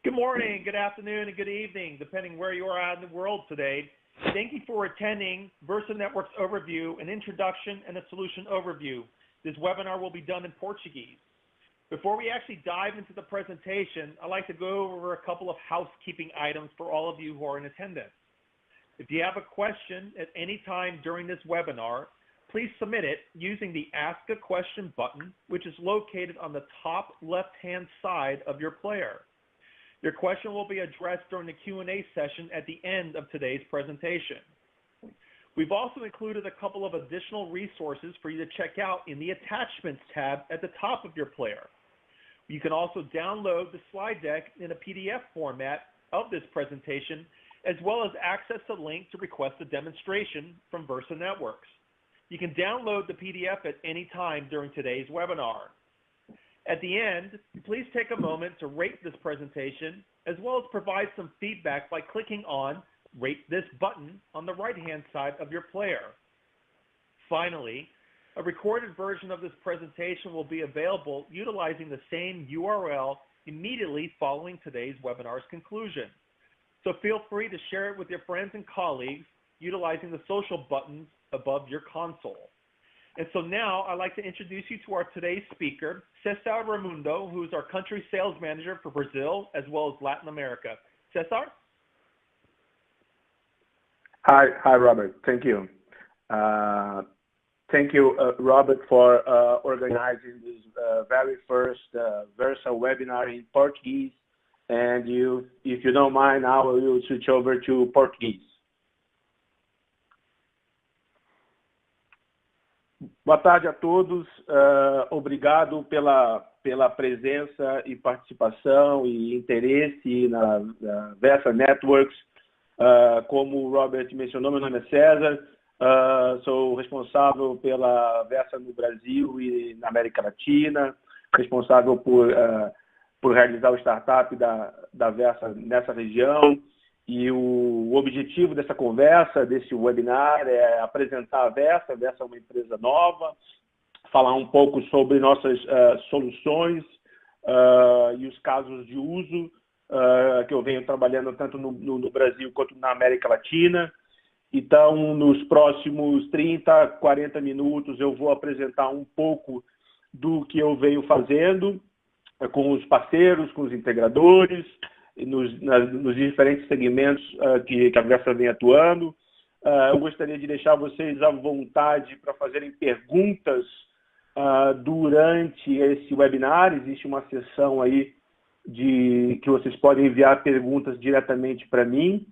Good morning, good afternoon, and good evening, depending where you are out in the world today. Thank you for attending Versa Networks Overview, an introduction and a solution overview. This webinar will be done in Portuguese. Before we actually dive into the presentation, I'd like to go over a couple of housekeeping items for all of you who are in attendance. If you have a question at any time during this webinar, please submit it using the Ask a Question button, which is located on the top left-hand side of your player. Your question will be addressed during the Q&A session at the end of today's presentation. We've also included a couple of additional resources for you to check out in the Attachments tab at the top of your player. You can also download the slide deck in a PDF format of this presentation, as well as access the link to request a demonstration from Versa Networks. You can download the PDF at any time during today's webinar. At the end, please take a moment to rate this presentation, as well as provide some feedback by clicking on Rate This button on the right-hand side of your player. Finally, a recorded version of this presentation will be available utilizing the same URL immediately following today's webinar's conclusion. So feel free to share it with your friends and colleagues utilizing the social buttons above your console. And so now I'd like to introduce you to our today's speaker, Cesar Raimundo, who is our country sales manager for Brazil as well as Latin America. Cesar? Hi, Robert. Thank you. Thank you, Robert, for organizing this very first Versa webinar in Portuguese. And if you don't mind, I will switch over to Portuguese. Boa tarde a todos. Obrigado pela presença e participação e interesse na Versa Networks. Como o Robert mencionou, meu nome é César. Sou responsável pela Versa no Brasil e na América Latina. Responsável por realizar o startup da Versa nessa região. E o objetivo dessa conversa, desse webinar, é apresentar a Versa. A Versa é uma empresa nova, falar um pouco sobre nossas soluções e os casos de uso que eu venho trabalhando tanto no Brasil quanto na América Latina. Então, nos próximos 30, 40 minutos, eu vou apresentar um pouco do que eu venho fazendo com os parceiros, com os integradores, nos diferentes segmentos que a Versa vem atuando. Eu gostaria de deixar vocês à vontade para fazerem perguntas durante esse webinar. Existe uma sessão aí que vocês podem enviar perguntas diretamente para mim.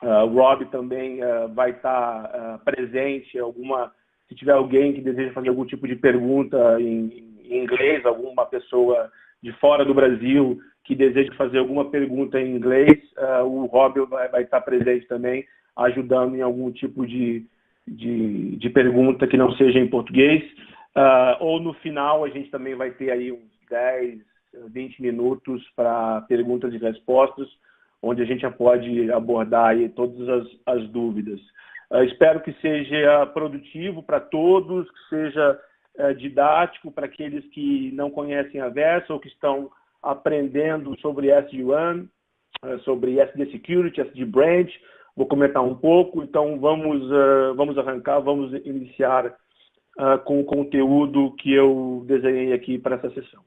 O Rob também vai estar presente. Se tiver alguém que deseja fazer algum tipo de pergunta em inglês, alguma pessoa de fora do Brasil que deseja fazer alguma pergunta em inglês, o Rob vai estar presente também, ajudando em algum tipo de pergunta que não seja em português. Ou no final a gente também vai ter aí uns 10, 20 minutos para perguntas e respostas, onde a gente já pode abordar aí todas as dúvidas. Espero que seja produtivo para todos, que seja didático para aqueles que não conhecem a Versa ou que estão aprendendo sobre SD-WAN, sobre SD Security, SD Branch. Vou comentar um pouco, então vamos arrancar, vamos iniciar com o conteúdo que eu desenhei aqui para essa sessão.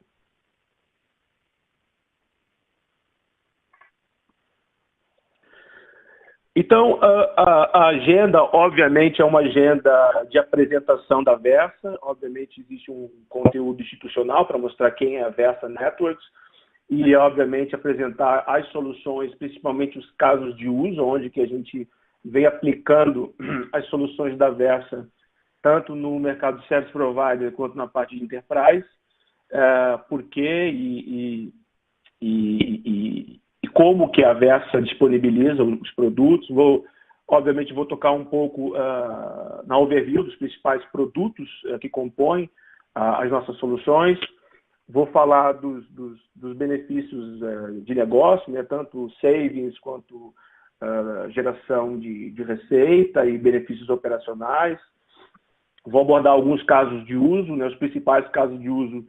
Então, a agenda, obviamente, é uma agenda de apresentação da Versa. Obviamente, existe um conteúdo institucional para mostrar quem é a Versa Networks e, obviamente, apresentar as soluções, principalmente os casos de uso, onde que a gente vem aplicando as soluções da Versa, tanto no mercado de Service Provider quanto na parte de Enterprise, por quê e como que a Versa disponibiliza os produtos. Obviamente, vou tocar um pouco na overview dos principais produtos que compõem as nossas soluções. Vou falar dos benefícios de negócio, né, tanto savings quanto geração de receita e benefícios operacionais. Vou abordar alguns casos de uso, né, os principais casos de uso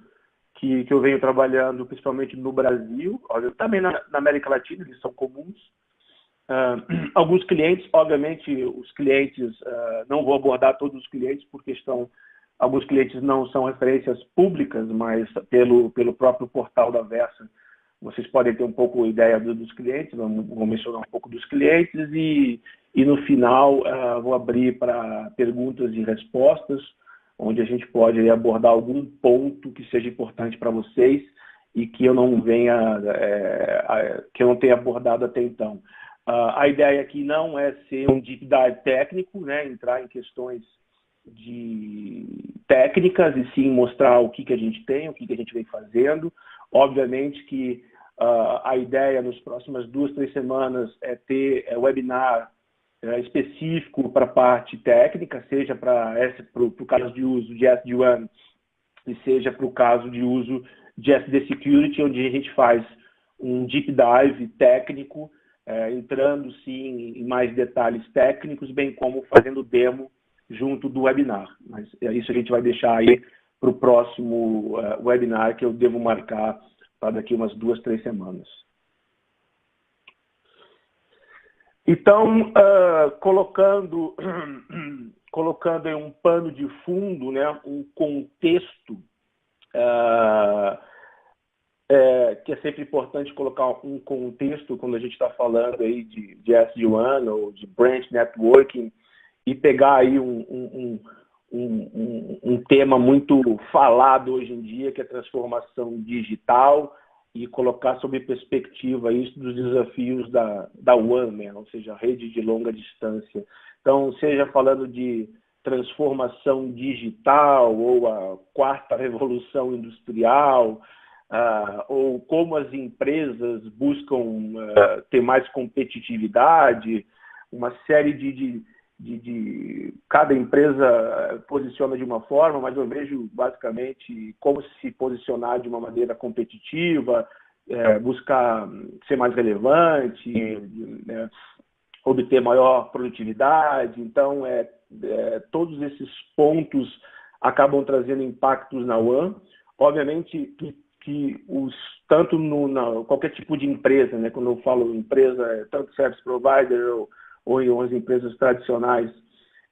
que eu venho trabalhando principalmente no Brasil, também na América Latina, eles são comuns. Alguns clientes, obviamente, os clientes, não vou abordar todos os clientes, porque alguns clientes não são referências públicas, mas pelo próprio portal da Versa, vocês podem ter um pouco ideia dos clientes, vou mencionar um pouco dos clientes e no final vou abrir para perguntas e respostas, onde a gente pode abordar algum ponto que seja importante para vocês e que eu não tenha abordado até então. A ideia aqui não é ser um deep dive técnico, né, entrar em questões técnicas e sim mostrar o que a gente tem, o que a gente vem fazendo. Obviamente que a ideia nas próximas 2, 3 semanas é ter webinar específico para a parte técnica, seja para o caso de uso de SD-WAN e seja para o caso de uso de SD Security, onde a gente faz um deep dive técnico, entrando sim em mais detalhes técnicos, bem como fazendo demo junto do webinar. Mas isso a gente vai deixar aí para o próximo webinar, que eu devo marcar para daqui umas 2, 3 semanas. Então, colocando em um pano de fundo, né, um contexto, que é sempre importante colocar um contexto quando a gente está falando aí de SD-WAN ou de Branch Networking, e pegar aí um tema muito falado hoje em dia, que é a transformação digital, e colocar sob perspectiva isso dos desafios da WAN, né? Ou seja, a rede de longa distância. Então, seja falando de transformação digital ou a quarta revolução industrial, ou como as empresas buscam ter mais competitividade, uma série cada empresa posiciona de uma forma, mas eu vejo basicamente como se posicionar de uma maneira competitiva, buscar ser mais relevante, obter maior produtividade. Então, todos esses pontos acabam trazendo impactos na WAN. Obviamente que tanto qualquer tipo de empresa, né, quando eu falo empresa, tanto service provider ou em as empresas tradicionais,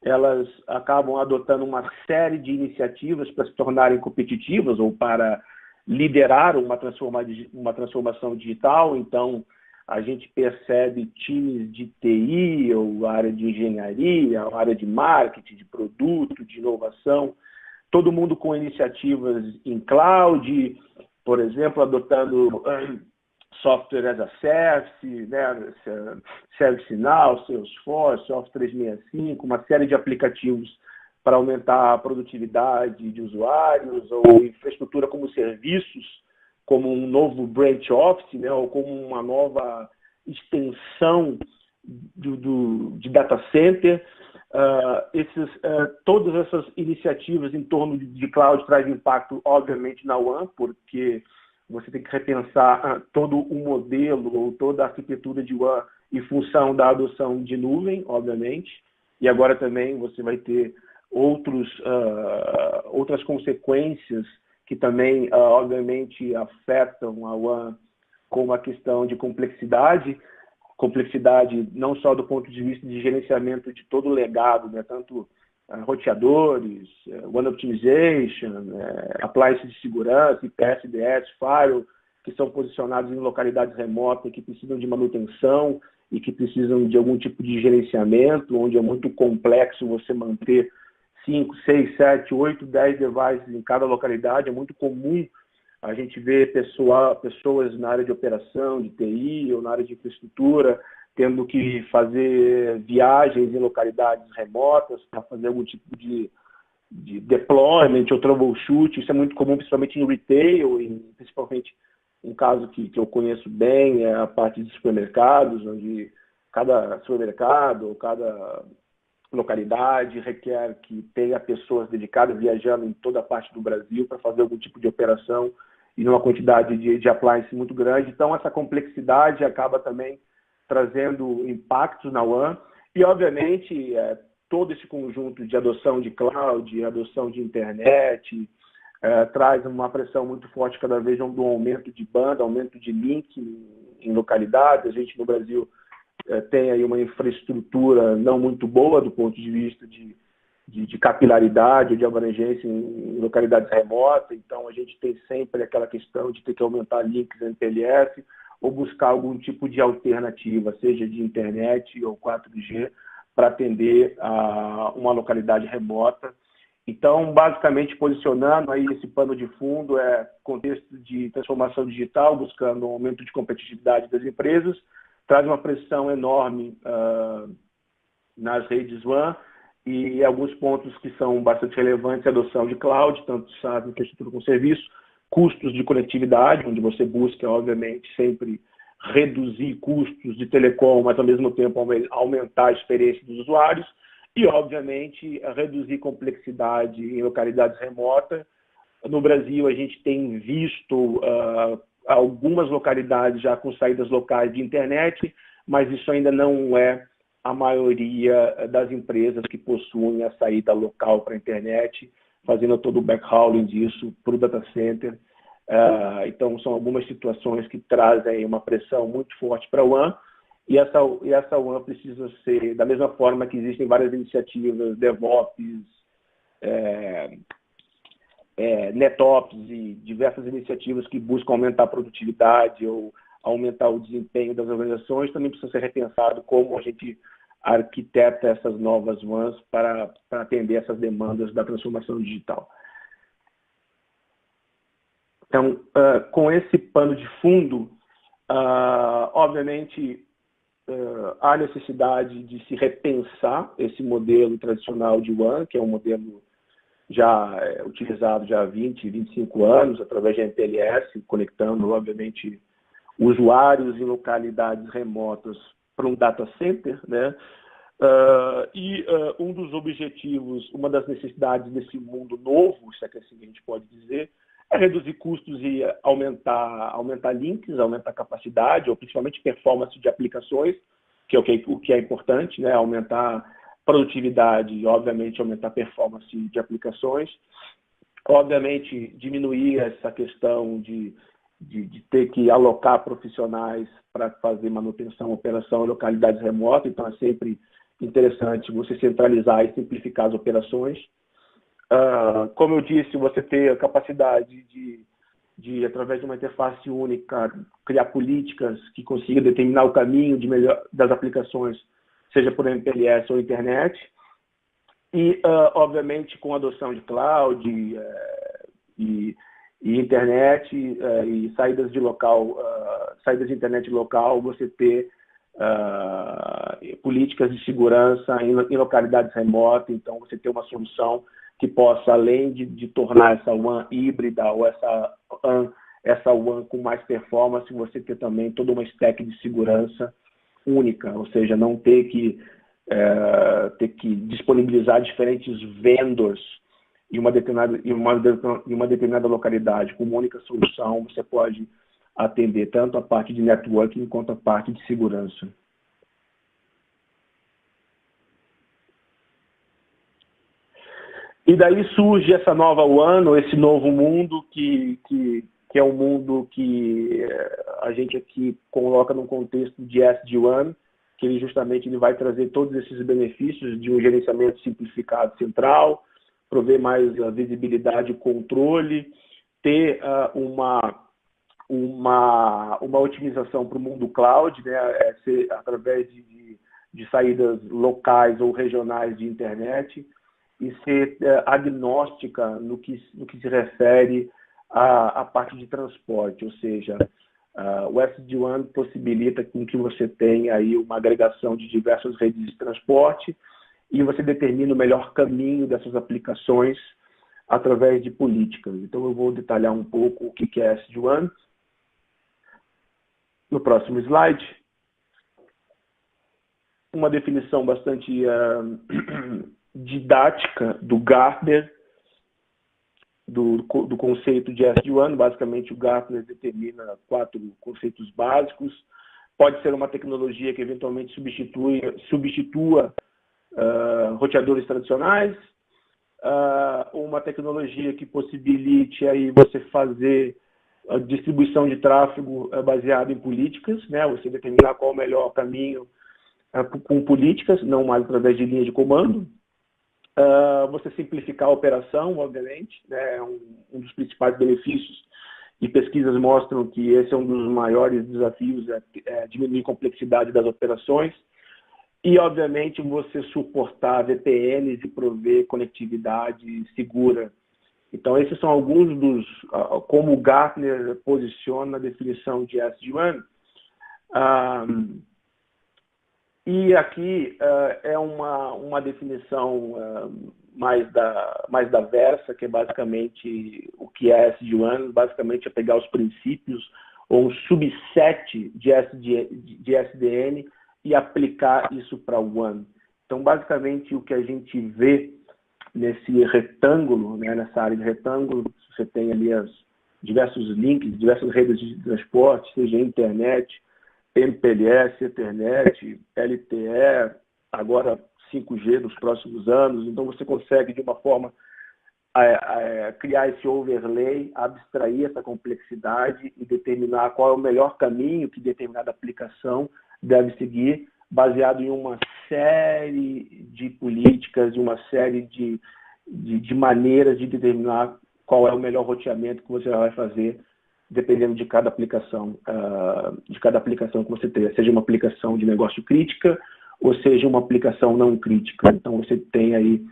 elas acabam adotando uma série de iniciativas para se tornarem competitivas ou para liderar uma transformação digital. Então, a gente percebe times de TI, ou área de engenharia, ou área de marketing, de produto, de inovação, todo mundo com iniciativas em cloud, por exemplo, adotando software as a service, né, ServiceNow, Salesforce, Office 365, uma série de aplicativos para aumentar a produtividade de usuários, ou infraestrutura como serviços, como um novo branch office, né, ou como uma nova extensão de data center. Todas essas iniciativas em torno de cloud trazem impacto, obviamente, na WAN, porque você tem que repensar todo o modelo ou toda a arquitetura de WAN em função da adoção de nuvem, obviamente. E agora também você vai ter outras consequências que também, obviamente, afetam a WAN, como a questão de complexidade não só do ponto de vista de gerenciamento de todo o legado, né, tanto roteadores, WAN Optimization, appliances de segurança, IPS, DS, Firewall, que são posicionados em localidades remotas, que precisam de manutenção e que precisam de algum tipo de gerenciamento, onde é muito complexo você manter 5, 6, 7, 8, 10 devices em cada localidade. É muito comum a gente ver pessoas na área de operação, de TI ou na área de infraestrutura, tendo que fazer viagens em localidades remotas para fazer algum tipo de deployment ou troubleshoot. Isso é muito comum, principalmente em retail, principalmente um caso que eu conheço bem, é a parte de supermercados, onde cada supermercado ou cada localidade requer que tenha pessoas dedicadas viajando em toda a parte do Brasil para fazer algum tipo de operação e numa quantidade de appliances muito grande. Então, essa complexidade acaba também trazendo impactos na WAN e, obviamente, todo esse conjunto de adoção de cloud, adoção de internet, traz uma pressão muito forte cada vez do aumento de banda, aumento de link em localidades. A gente no Brasil tem aí uma infraestrutura não muito boa do ponto de vista de capilaridade, de abrangência em localidades remotas. Então, a gente tem sempre aquela questão de ter que aumentar links MPLS ou buscar algum tipo de alternativa, seja de internet ou 4G, para atender a uma localidade remota. Então, basicamente, posicionando aí esse pano de fundo contexto de transformação digital, buscando um aumento de competitividade das empresas, traz uma pressão enorme nas redes WAN e alguns pontos que são bastante relevantes, a adoção de cloud, tanto SaaS, infraestrutura com serviço, custos de conectividade, onde você busca, obviamente, sempre reduzir custos de telecom, mas, ao mesmo tempo, aumentar a experiência dos usuários e, obviamente, reduzir complexidade em localidades remotas. No Brasil, a gente tem visto algumas localidades já com saídas locais de internet, mas isso ainda não é a maioria das empresas que possuem a saída local para a internet, fazendo todo o backhauling disso para o data center. Então, são algumas situações que trazem uma pressão muito forte para a WAN, e essa WAN precisa ser, da mesma forma que existem várias iniciativas, DevOps, NetOps e diversas iniciativas que buscam aumentar a produtividade ou aumentar o desempenho das organizações, também precisa ser repensado como a gente arquiteta essas novas WANs para atender essas demandas da transformação digital. Então, com esse pano de fundo, obviamente, há necessidade de se repensar esse modelo tradicional de WAN, que é um modelo já utilizado já há 20, 25 anos, através de MPLS, conectando, obviamente, usuários em localidades remotas para um data center, né? Um dos objetivos, uma das necessidades desse mundo novo, se é que assim a gente pode dizer, é reduzir custos e aumentar links, aumentar capacidade, ou principalmente performance de aplicações, que é o que é importante, né? Aumentar produtividade e, obviamente, aumentar performance de aplicações. Obviamente, diminuir essa questão de ter que alocar profissionais para fazer manutenção, operação em localidades remotas. Então, é sempre interessante você centralizar e simplificar as operações. Como eu disse, você ter a capacidade de, através de uma interface única, criar políticas que consigam determinar o caminho das aplicações, seja por MPLS ou internet. E, obviamente, com a adoção de cloud e internet e saídas de internet local, você ter políticas de segurança em localidades remotas. Então, você ter uma solução que possa, além de tornar essa WAN híbrida ou essa WAN com mais performance, você ter também toda uma stack de segurança única, ou seja, não ter que disponibilizar diferentes vendors em uma determinada localidade. Com uma única solução, você pode atender tanto a parte de networking quanto a parte de segurança. E daí surge essa nova WAN, ou esse novo mundo, que é um mundo que a gente aqui coloca num contexto de SD-WAN, que ele justamente vai trazer todos esses benefícios de um gerenciamento simplificado central, prover mais visibilidade e controle, ter uma otimização para o mundo cloud, né, através de saídas locais ou regionais de internet, e ser agnóstica no que se refere à parte de transporte, ou seja, o SD-WAN possibilita com que você tenha aí uma agregação de diversas redes de transporte e você determina o melhor caminho dessas aplicações através de políticas. Então, eu vou detalhar um pouco o que é SD-WAN. No próximo slide, uma definição bastante didática do Gartner, do conceito de SD-WAN. Basicamente, o Gartner determina 4 conceitos básicos. Pode ser uma tecnologia que eventualmente substitua roteadores tradicionais, uma tecnologia que possibilite aí você fazer a distribuição de tráfego baseada em políticas, né? Você determinar qual é o melhor caminho com políticas, não mais através de linha de comando. Você simplificar a operação, obviamente, né? Um dos principais benefícios, e pesquisas mostram que esse é um dos maiores desafios, é diminuir a complexidade das operações. E, obviamente, você suportar VPNs e prover conectividade segura. Então, esses são alguns dos, como o Gartner posiciona a definição de SD-WAN. E aqui é uma definição mais da Versa, que é basicamente o que é SD-WAN, basicamente é pegar os princípios ou um subset de SDN e aplicar isso para o WAN. Então, basicamente, o que a gente vê nesse retângulo, né, nessa área de retângulo, você tem ali diversos links, diversas redes de transporte, seja internet, MPLS, Ethernet, LTE, agora 5G nos próximos anos. Então, você consegue, de uma forma, criar esse overlay, abstrair essa complexidade e determinar qual é o melhor caminho que determinada aplicação deve seguir, baseado em uma série de políticas, de uma série de maneiras de determinar qual é o melhor roteamento que você vai fazer, dependendo de cada aplicação que você tenha, seja uma aplicação de negócio crítica ou seja uma aplicação não crítica. Então, você tem aí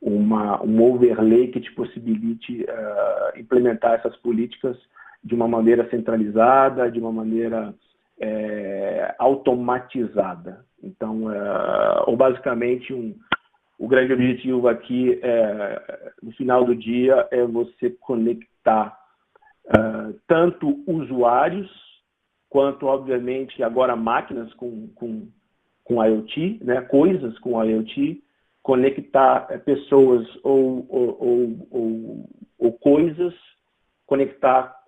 um overlay que te possibilite implementar essas políticas de uma maneira centralizada, de uma maneira automatizada. Então, ou basicamente, o grande objetivo aqui, no final do dia, é você conectar tanto usuários, quanto, obviamente, agora máquinas com IoT, né, coisas com IoT, conectar pessoas ou coisas, conectar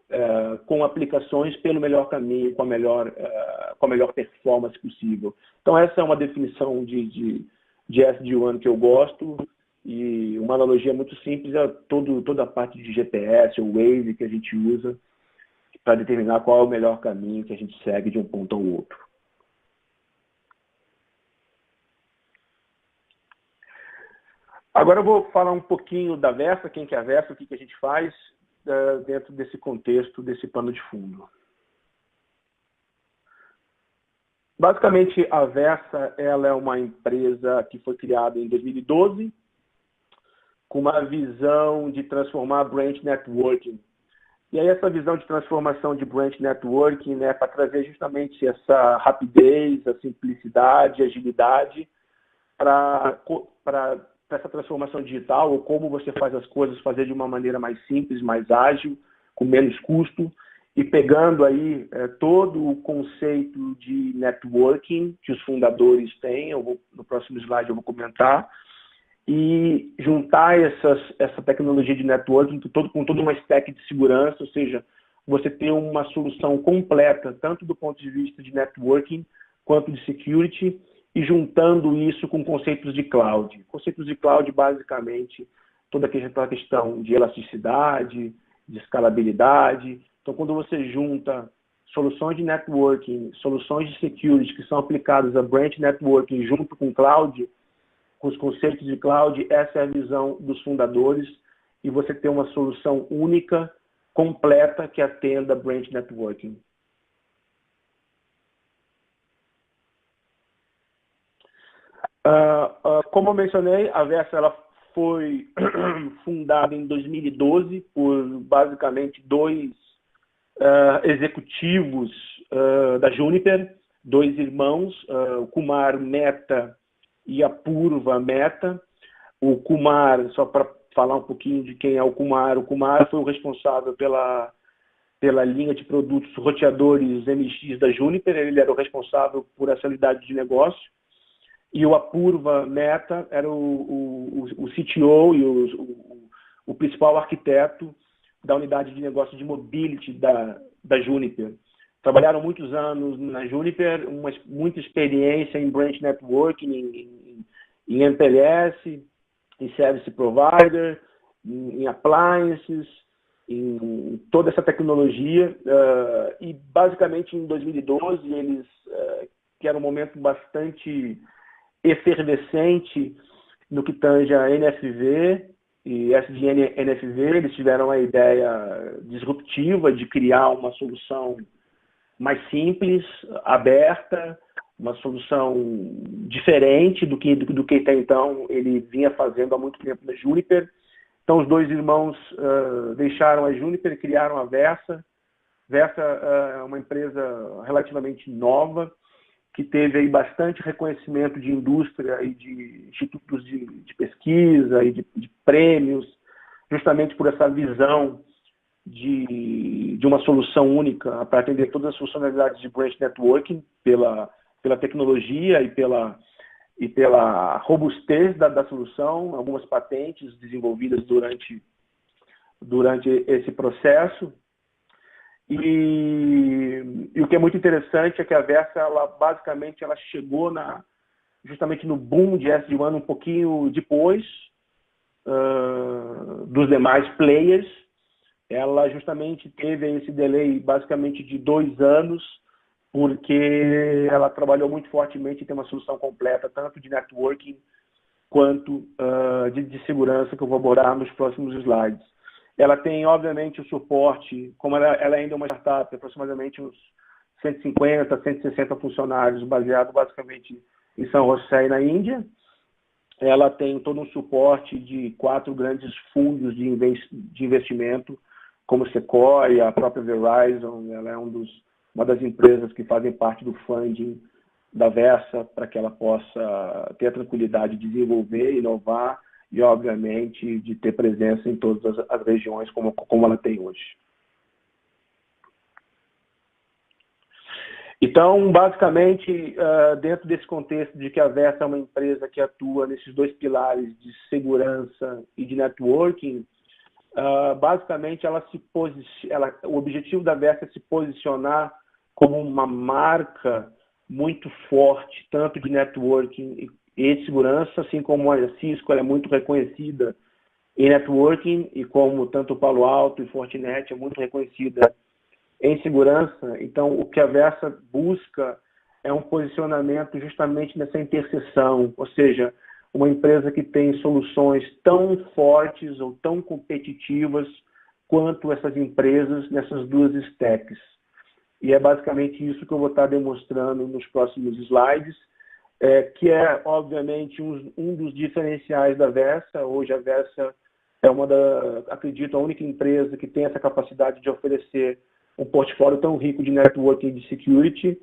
com aplicações pelo melhor caminho, com a melhor performance possível. Então, essa é uma definição de SD-WAN que eu gosto, e uma analogia muito simples é toda a parte de GPS ou Waze que a gente usa para determinar qual é o melhor caminho que a gente segue de um ponto ao outro. Agora eu vou falar um pouquinho da Versa, quem que é a Versa, o que a gente faz dentro desse contexto, desse pano de fundo. Basicamente, a Versa ela é uma empresa que foi criada em 2012 com uma visão de transformar branch networking. E aí essa visão de transformação de branch networking, né, para trazer justamente essa rapidez, a simplicidade, a agilidade para essa transformação digital, ou como você faz as coisas, fazer de uma maneira mais simples, mais ágil, com menos custo, e pegando aí todo o conceito de networking que os fundadores têm, no próximo slide eu vou comentar, e juntar essa tecnologia de networking com toda uma stack de segurança, ou seja, você ter uma solução completa, tanto do ponto de vista de networking quanto de security, e juntando isso com conceitos de cloud. Conceitos de cloud, basicamente, toda aquela questão de elasticidade, de escalabilidade. Então, quando você junta soluções de networking, soluções de security que são aplicadas a branch networking junto com cloud, com os conceitos de cloud, essa é a visão dos fundadores, e você tem uma solução única, completa, que atenda branch networking. Como eu mencionei, a Versa ela foi fundada em 2012 por basicamente dois executivos da Juniper, dois irmãos, o Kumar Mehta e a Purva Mehta. O Kumar, só para falar um pouquinho de quem é o Kumar foi o responsável pela linha de produtos roteadores MX da Juniper, ele era o responsável por essa unidade de negócio. E o Apurva Mehta era o CTO e o principal arquiteto da unidade de negócio de mobility da Juniper. Trabalharam muitos anos na Juniper, muita experiência em branch networking, em MPLS, em service provider, em appliances, em toda essa tecnologia. E basicamente em 2012 eles, que era um momento bastante efervescente no que tange a NFV e SDN NFV, eles tiveram a ideia disruptiva de criar uma solução mais simples, aberta, uma solução diferente do que até então ele vinha fazendo há muito tempo na Juniper. Então os dois irmãos deixaram a Juniper e criaram a Versa. Versa é uma empresa relativamente nova, que teve aí bastante reconhecimento de indústria e de institutos de pesquisa e de prêmios, justamente por essa visão de uma solução única para atender todas as funcionalidades de branch networking, pela tecnologia e pela robustez da solução, algumas patentes desenvolvidas durante esse processo. E o que é muito interessante é que a Versa, basicamente, ela chegou justamente no boom de SD-WAN um pouquinho depois dos demais players. Ela justamente teve esse delay basicamente de 2 anos, porque ela trabalhou muito fortemente em ter uma solução completa, tanto de networking quanto de segurança, que eu vou abordar nos próximos slides. Ela tem, obviamente, o suporte, como ela ainda é uma startup, aproximadamente uns 150, 160 funcionários, baseado basicamente em São José e na Índia. Ela tem todo um suporte de 4 grandes fundos de investimento, como Sequoia, a própria Verizon. Ela é uma das empresas que fazem parte do funding da Versa, para que ela possa ter a tranquilidade de desenvolver, inovar, e, obviamente, de ter presença em todas as regiões como ela tem hoje. Então, basicamente, dentro desse contexto de que a Versa é uma empresa que atua nesses 2 pilares de segurança e de networking, basicamente, o objetivo da Versa é se posicionar como uma marca muito forte, tanto de networking e de segurança, assim como a Cisco, ela é muito reconhecida em networking, e como tanto o Palo Alto e Fortinet é muito reconhecida em segurança. Então, o que a Versa busca é um posicionamento justamente nessa interseção, ou seja, uma empresa que tem soluções tão fortes ou tão competitivas quanto essas empresas nessas 2 stacks. E é basicamente isso que eu vou estar demonstrando nos próximos slides, que é, obviamente, um dos diferenciais da Versa. Hoje a Versa é acredito, a única empresa que tem essa capacidade de oferecer um portfólio tão rico de networking e de security.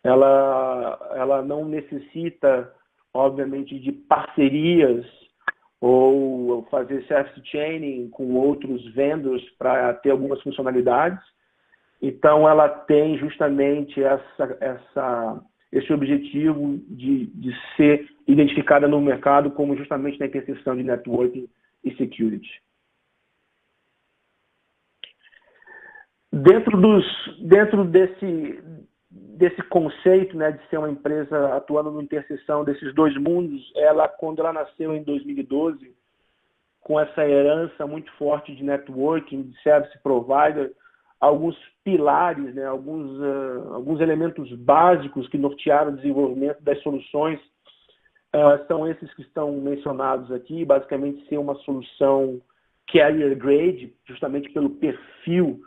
Ela não necessita, obviamente, de parcerias ou fazer service chaining com outros vendors para ter algumas funcionalidades. Então, ela tem justamente esse objetivo de ser identificada no mercado como justamente na interseção de networking e security. Dentro desse conceito, né, de ser uma empresa atuando na interseção desses 2 mundos, quando ela nasceu em 2012, com essa herança muito forte de networking, de service provider, alguns pilares, né, alguns elementos básicos que nortearam o desenvolvimento das soluções são esses que estão mencionados aqui, basicamente ser uma solução carrier grade, justamente pelo perfil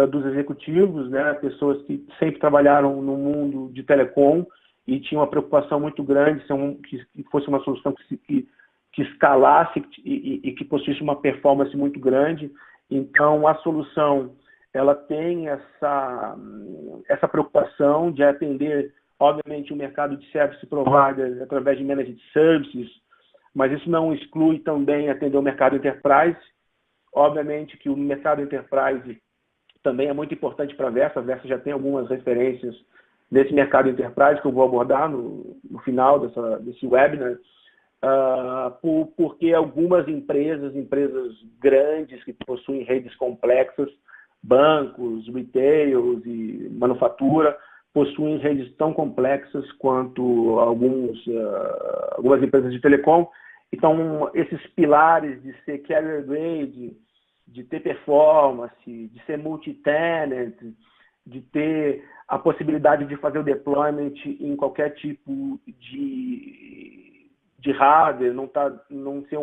dos executivos, né, pessoas que sempre trabalharam no mundo de telecom e tinham uma preocupação muito grande que fosse uma solução que escalasse e que possuísse uma performance muito grande. Então, a solução ela tem essa preocupação de atender, obviamente, o mercado de service provider através de managed services, mas isso não exclui também atender o mercado enterprise. Obviamente que o mercado enterprise também é muito importante para a Versa. A Versa já tem algumas referências nesse mercado enterprise que eu vou abordar no final desse webinar, porque algumas empresas grandes que possuem redes complexas, bancos, retails e manufatura, possuem redes tão complexas quanto algumas empresas de telecom, Então, esses pilares de ser carrier grade, de ter performance, de ser multi-tenant, de ter a possibilidade de fazer o deployment em qualquer tipo de hardware, não ser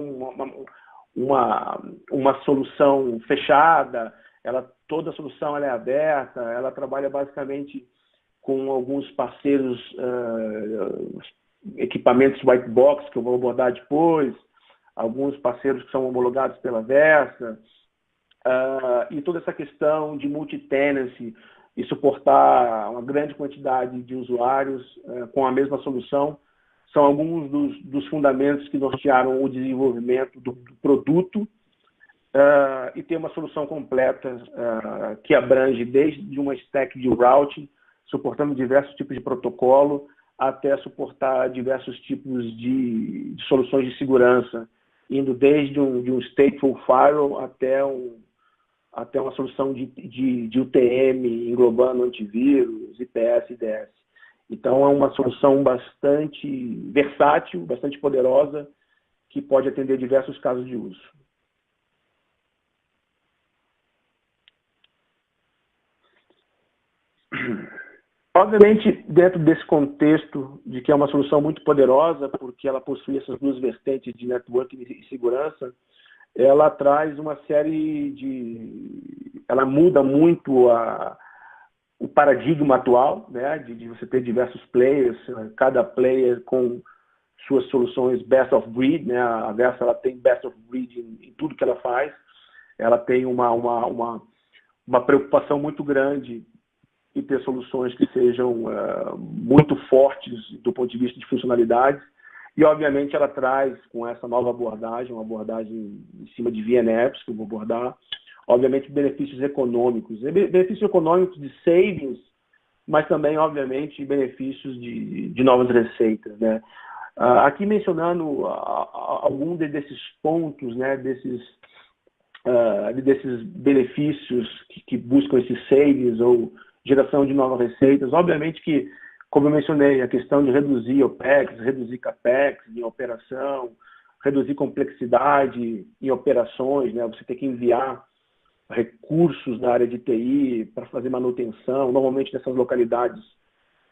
uma solução fechada, toda a solução ela é aberta, ela trabalha basicamente com alguns parceiros, equipamentos white box, que eu vou abordar depois, alguns parceiros que são homologados pela Versa, e toda essa questão de multi-tenancy e suportar uma grande quantidade de usuários com a mesma solução, são alguns dos fundamentos que nortearam o desenvolvimento do produto e ter uma solução completa que abrange desde uma stack de routing, suportando diversos tipos de protocolo, até suportar diversos tipos de soluções de segurança, indo desde um stateful firewall até uma solução de UTM, englobando antivírus, IPS e DS. Então, é uma solução bastante versátil, bastante poderosa, que pode atender diversos casos de uso. Obviamente, dentro desse contexto de que é uma solução muito poderosa, porque ela possui essas duas vertentes de networking e segurança, ela traz uma série de... Ela muda muito o paradigma atual, né, de você ter diversos players, cada player com suas soluções best of breed, né, a Versa ela tem best of breed em tudo que ela faz, ela tem uma preocupação muito grande em ter soluções que sejam muito fortes do ponto de vista de funcionalidades, e obviamente ela traz com essa nova abordagem, uma abordagem em cima de VNFs, que eu vou abordar, obviamente benefícios econômicos de savings, mas também, obviamente, benefícios de novas receitas, né? Aqui mencionando algum desses pontos, né, desses benefícios que buscam esses savings ou geração de novas receitas. Obviamente que, como eu mencionei, a questão de reduzir OPEX, reduzir CAPEX em operação, reduzir complexidade em operações, né? Você tem que enviar recursos da área de TI para fazer manutenção. Normalmente, nessas localidades,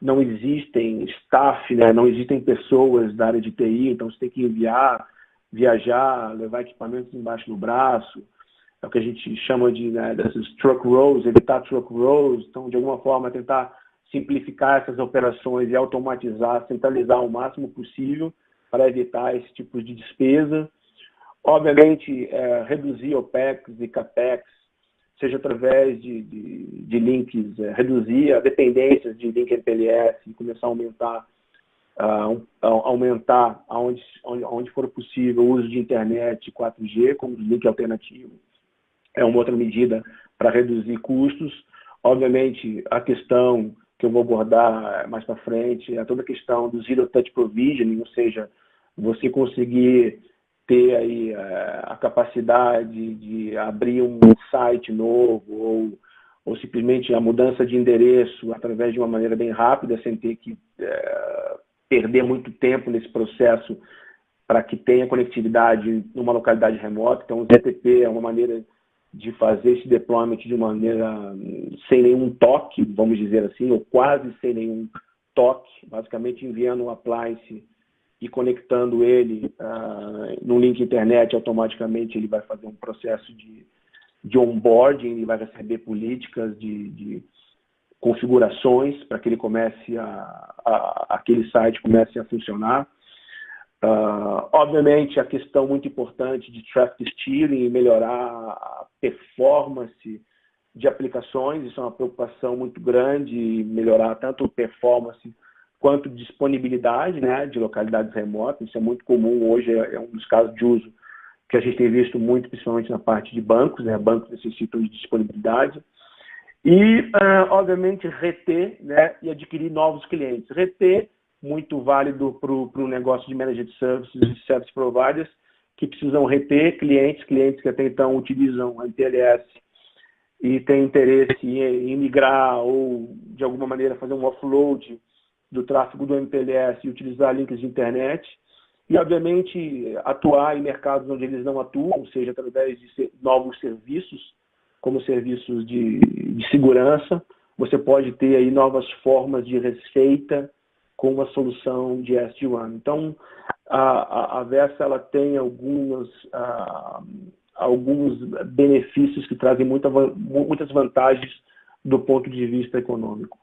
não existem staff, né? Não existem pessoas da área de TI, então você tem que enviar, viajar, levar equipamentos embaixo do braço. É o que a gente chama de, né, dessas truck rolls, evitar truck rolls. Então, de alguma forma, tentar simplificar essas operações e automatizar, centralizar o máximo possível para evitar esse tipo de despesa. Obviamente, reduzir OPEX e CAPEX, seja através de links, reduzir a dependência de link MPLS e começar a aumentar onde for possível o uso de internet 4G como link alternativo. É uma outra medida para reduzir custos. Obviamente, a questão que eu vou abordar mais para frente é toda a questão do Zero Touch Provisioning, ou seja, você conseguir ter aí a capacidade de abrir um site novo ou simplesmente a mudança de endereço através de uma maneira bem rápida, sem ter que perder muito tempo nesse processo para que tenha conectividade numa localidade remota. Então, o ZTP é uma maneira de fazer esse deployment de uma maneira sem nenhum toque, vamos dizer assim, ou quase sem nenhum toque, basicamente enviando um appliance e conectando ele no link internet, automaticamente ele vai fazer um processo de onboarding, ele vai receber políticas de configurações para que ele comece aquele site comece a funcionar. Obviamente, a questão muito importante de traffic steering e melhorar a performance de aplicações, isso é uma preocupação muito grande, melhorar tanto performance quanto disponibilidade, né, de localidades remotas. Isso é muito comum hoje, é um dos casos de uso que a gente tem visto muito, principalmente na parte de bancos, né, bancos necessitam de disponibilidade. E, obviamente, reter, né, e adquirir novos clientes. Reter, muito válido para o negócio de managed services e service providers, que precisam reter clientes que até então utilizam a MPLS e têm interesse em migrar ou, de alguma maneira, fazer um offload do tráfego do MPLS e utilizar links de internet. e, obviamente, atuar em mercados onde eles não atuam, seja através de novos serviços, como serviços de segurança. Você pode ter aí novas formas de receita com uma solução de SD-WAN. Então, a Versa ela tem alguns benefícios que trazem muitas vantagens do ponto de vista econômico.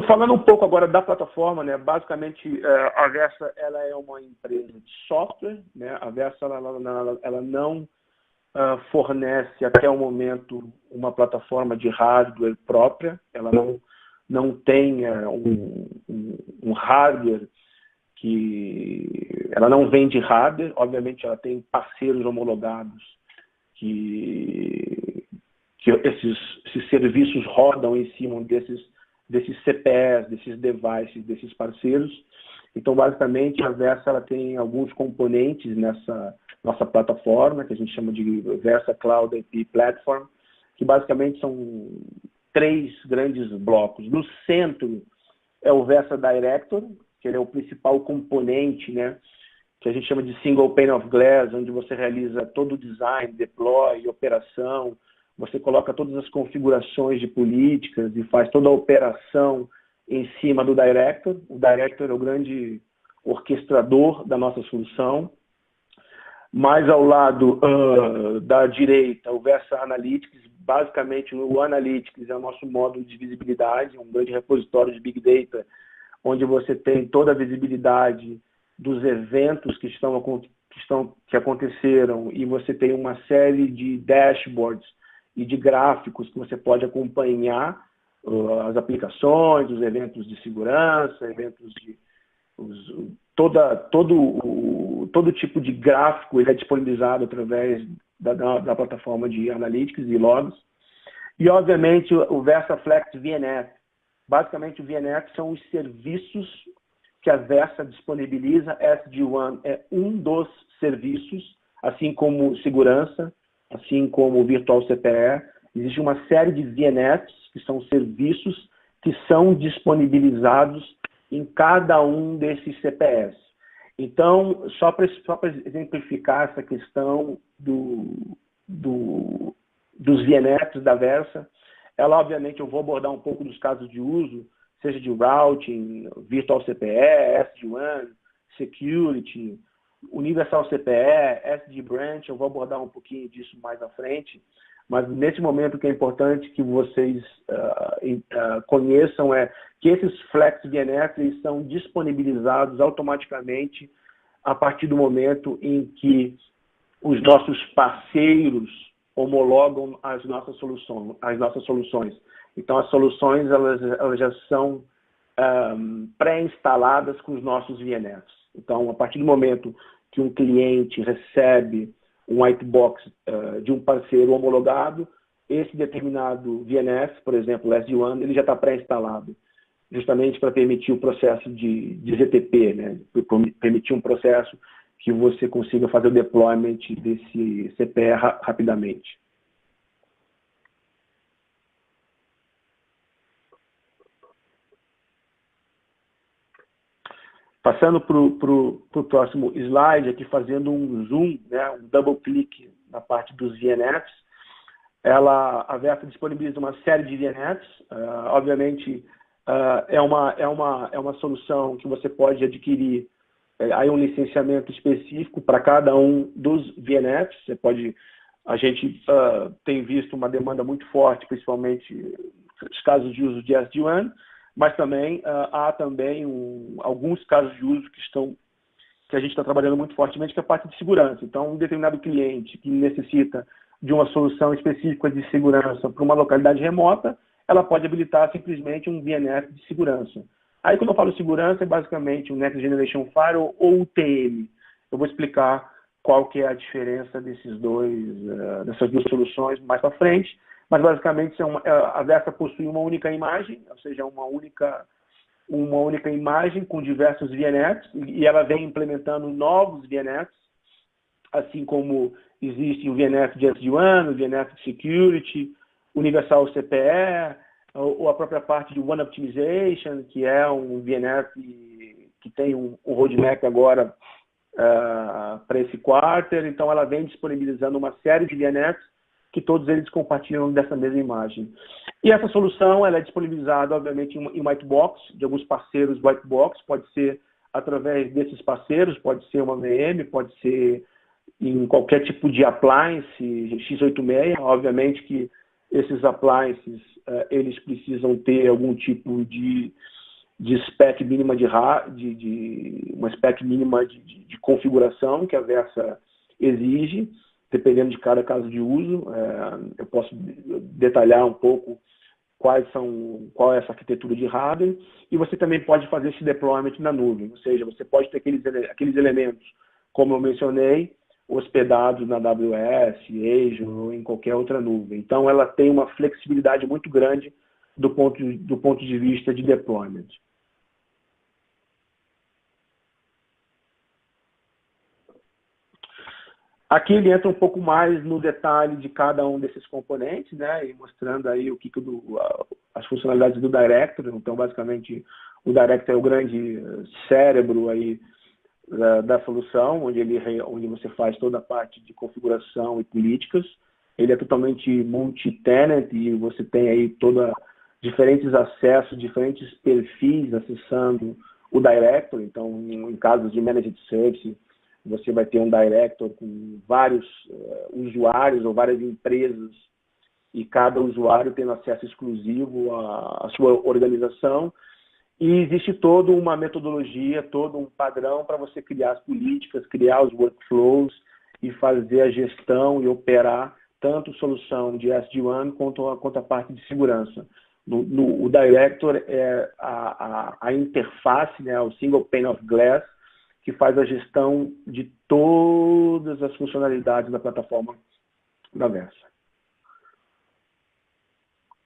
Falando um pouco agora da plataforma, né? Basicamente, a Versa ela é uma empresa de software, né? A Versa ela não fornece até o momento uma plataforma de hardware própria, ela não tem um hardware ela não vende hardware, obviamente ela tem parceiros homologados que esses serviços rodam em cima desses CPEs, desses devices, desses parceiros. Então, basicamente, a Versa ela tem alguns componentes nessa nossa plataforma, que a gente chama de Versa Cloud IP Platform, que basicamente são 3 grandes blocos. No centro é o Versa Director, que ele é o principal componente, né, que a gente chama de Single Pane of Glass, onde você realiza todo o design, deploy, operação, você coloca todas as configurações de políticas e faz toda a operação em cima do Director. O Director é o grande orquestrador da nossa solução. Mais ao lado da direita, o Versa Analytics. Basicamente, o Analytics é o nosso módulo de visibilidade, um grande repositório de Big Data, onde você tem toda a visibilidade dos eventos que aconteceram, e você tem uma série de dashboards e de gráficos que você pode acompanhar as aplicações, os eventos de segurança, eventos de todo tipo de gráfico ele é disponibilizado através da plataforma de Analytics e Logs. E, obviamente, o VersaFlex VNF. Basicamente, o VNF são os serviços que a Versa disponibiliza. SD-WAN é um dos serviços, assim como segurança, assim como o Virtual CPE. Existe uma série de VNFs, que são serviços que são disponibilizados em cada um desses CPEs. Então, só para exemplificar essa questão dos VNFs da Versa, ela, obviamente, eu vou abordar um pouco dos casos de uso, seja de routing, Virtual CPE, SD-WAN, Security, Universal CPE, SD Branch, eu vou abordar um pouquinho disso mais à frente, mas nesse momento o que é importante que vocês conheçam é que esses Flex VNF são disponibilizados automaticamente a partir do momento em que os nossos parceiros homologam as nossas soluções. Então, as soluções elas já são pré-instaladas com os nossos VNFs. Então, a partir do momento que um cliente recebe um white box de um parceiro homologado, esse determinado VNF, por exemplo, o SD-WAN, ele já está pré-instalado, justamente para permitir o processo de ZTP, né? Permitir um processo que você consiga fazer o deployment desse CPE rapidamente. Passando para o próximo slide, aqui fazendo um zoom, né, um double click na parte dos VNFs, a Versa disponibiliza uma série de VNFs, obviamente é uma solução que você pode adquirir aí um licenciamento específico para cada um dos VNFs. A gente tem visto uma demanda muito forte, principalmente nos casos de uso de SD-WAN, mas também há também alguns casos de uso que a gente está trabalhando muito fortemente, que é a parte de segurança. Então, um determinado cliente que necessita de uma solução específica de segurança para uma localidade remota, ela pode habilitar simplesmente um VNF de segurança. Aí, quando eu falo segurança, é basicamente um Next Generation Firewall ou UTM. Eu vou explicar qual que é a diferença dessas duas soluções mais para frente, mas basicamente a Versa possui uma única imagem, ou seja, uma única imagem com diversos VNFs, e ela vem implementando novos VNFs, assim como existe o VNF de SD-WAN, o VNF de Security, Universal CPE, ou a própria parte de One Optimization, que é um VNF que tem um roadmap agora para esse quarter. Então, ela vem disponibilizando uma série de VNFs que todos eles compartilham dessa mesma imagem. E essa solução ela é disponibilizada, obviamente, em whitebox, de alguns parceiros whitebox, pode ser através desses parceiros, pode ser uma VM, pode ser em qualquer tipo de appliance x86, obviamente que esses appliances eles precisam ter algum tipo de spec mínima uma spec mínima de configuração que a Versa exige, dependendo de cada caso de uso. Eu posso detalhar um pouco qual é essa arquitetura de hardware, e você também pode fazer esse deployment na nuvem, ou seja, você pode ter aqueles elementos, como eu mencionei, hospedados na AWS, Azure ou em qualquer outra nuvem. Então, ela tem uma flexibilidade muito grande do ponto de vista de deployment. Aqui ele entra um pouco mais no detalhe de cada um desses componentes, né, e mostrando aí as funcionalidades do Director. Então, basicamente, o Director é o grande cérebro aí da solução, onde você faz toda a parte de configuração e políticas. Ele é totalmente multi-tenant e você tem aí diferentes acessos, diferentes perfis acessando o Director. Então, em casos de Managed Service, você vai ter um Director com vários usuários ou várias empresas, e cada usuário tendo acesso exclusivo à sua organização. E existe toda uma metodologia, todo um padrão para você criar as políticas, criar os workflows e fazer a gestão e operar tanto solução de SD-WAN quanto a parte de segurança. O Director é a interface, né, o single pane of glass, que faz a gestão de todas as funcionalidades da plataforma da Versa.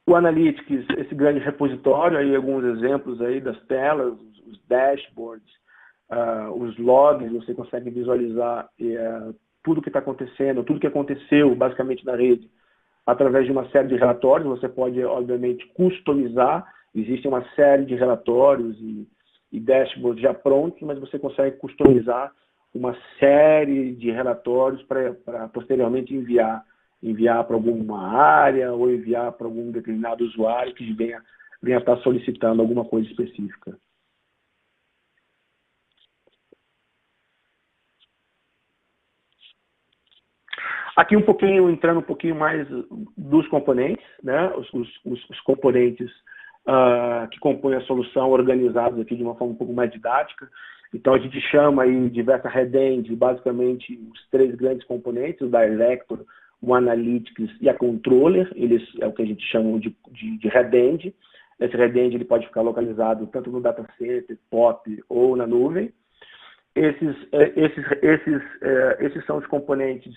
O Analytics, esse grande repositório, aí alguns exemplos aí das telas, os dashboards, os logs, você consegue visualizar tudo que está acontecendo, tudo que aconteceu basicamente na rede, através de uma série de relatórios. Você pode, obviamente, customizar. Existe uma série de relatórios e dashboards já prontos, mas você consegue customizar uma série de relatórios para posteriormente enviar para alguma área ou enviar para algum determinado usuário que venha estar solicitando alguma coisa específica. Aqui entrando um pouquinho mais dos componentes, né? Os componentes que compõem a solução, organizados aqui de uma forma um pouco mais didática. Então, a gente chama aí de Versa Redend, basicamente, os três grandes componentes, o Director, o Analytics e a Controller. Eles é o que a gente chama de Redend. Esse Redend ele pode ficar localizado tanto no data center, POP ou na nuvem. Esses são os componentes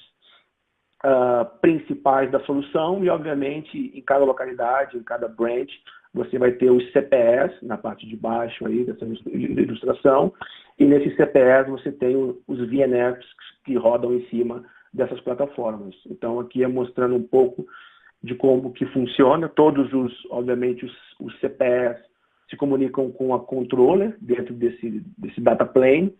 principais da solução, e obviamente em cada localidade, em cada branch, você vai ter os CPS na parte de baixo aí dessa ilustração, e nesses CPS você tem os VNFs que rodam em cima dessas plataformas. Então aqui é mostrando um pouco de como que funciona. Obviamente os CPS se comunicam com a controller dentro desse data plane.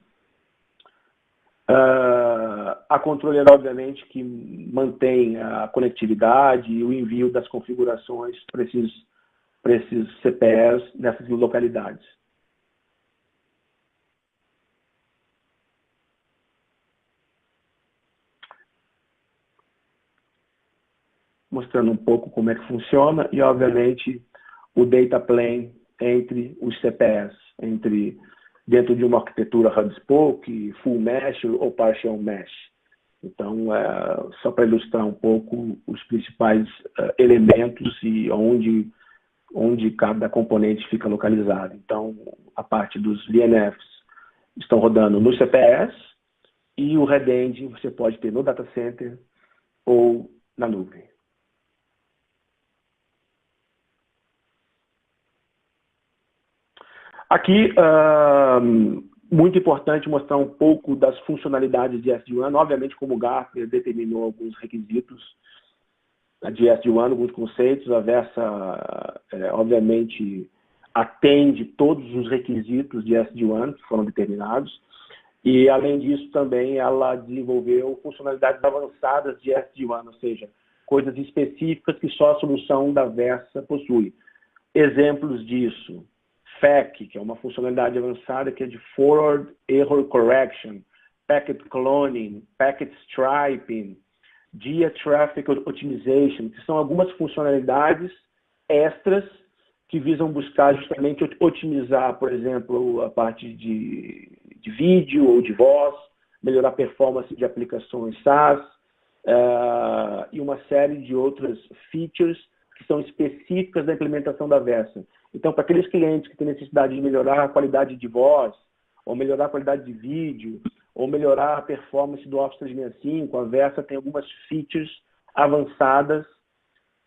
A controller, obviamente, que mantém a conectividade e o envio das configurações para esses CPS nessas localidades. Mostrando um pouco como é que funciona e, obviamente, o data plane entre os CPS, dentro de uma arquitetura hub spoke, full mesh ou partial mesh. Então, só para ilustrar um pouco os principais elementos e onde cada componente fica localizado. Então, a parte dos VNFs estão rodando no CPS, e o Redend você pode ter no data center ou na nuvem. Aqui, muito importante mostrar um pouco das funcionalidades de SD-WAN. Obviamente, como o Gartner determinou alguns requisitos de SD-WAN, alguns conceitos. A Versa, obviamente, atende todos os requisitos de SD-WAN que foram determinados. E, além disso, também ela desenvolveu funcionalidades avançadas de SD-WAN, ou seja, coisas específicas que só a solução da Versa possui. Exemplos disso: FAC, que é uma funcionalidade avançada que é de Forward Error Correction, Packet Cloning, Packet Striping, Dia Traffic Optimization, que são algumas funcionalidades extras que visam buscar justamente otimizar, por exemplo, a parte de vídeo ou de voz, melhorar a performance de aplicações SaaS, e uma série de outras features que são específicas da implementação da Versa. Então, para aqueles clientes que têm necessidade de melhorar a qualidade de voz, ou melhorar a qualidade de vídeo, ou melhorar a performance do Office 365, a Versa tem algumas features avançadas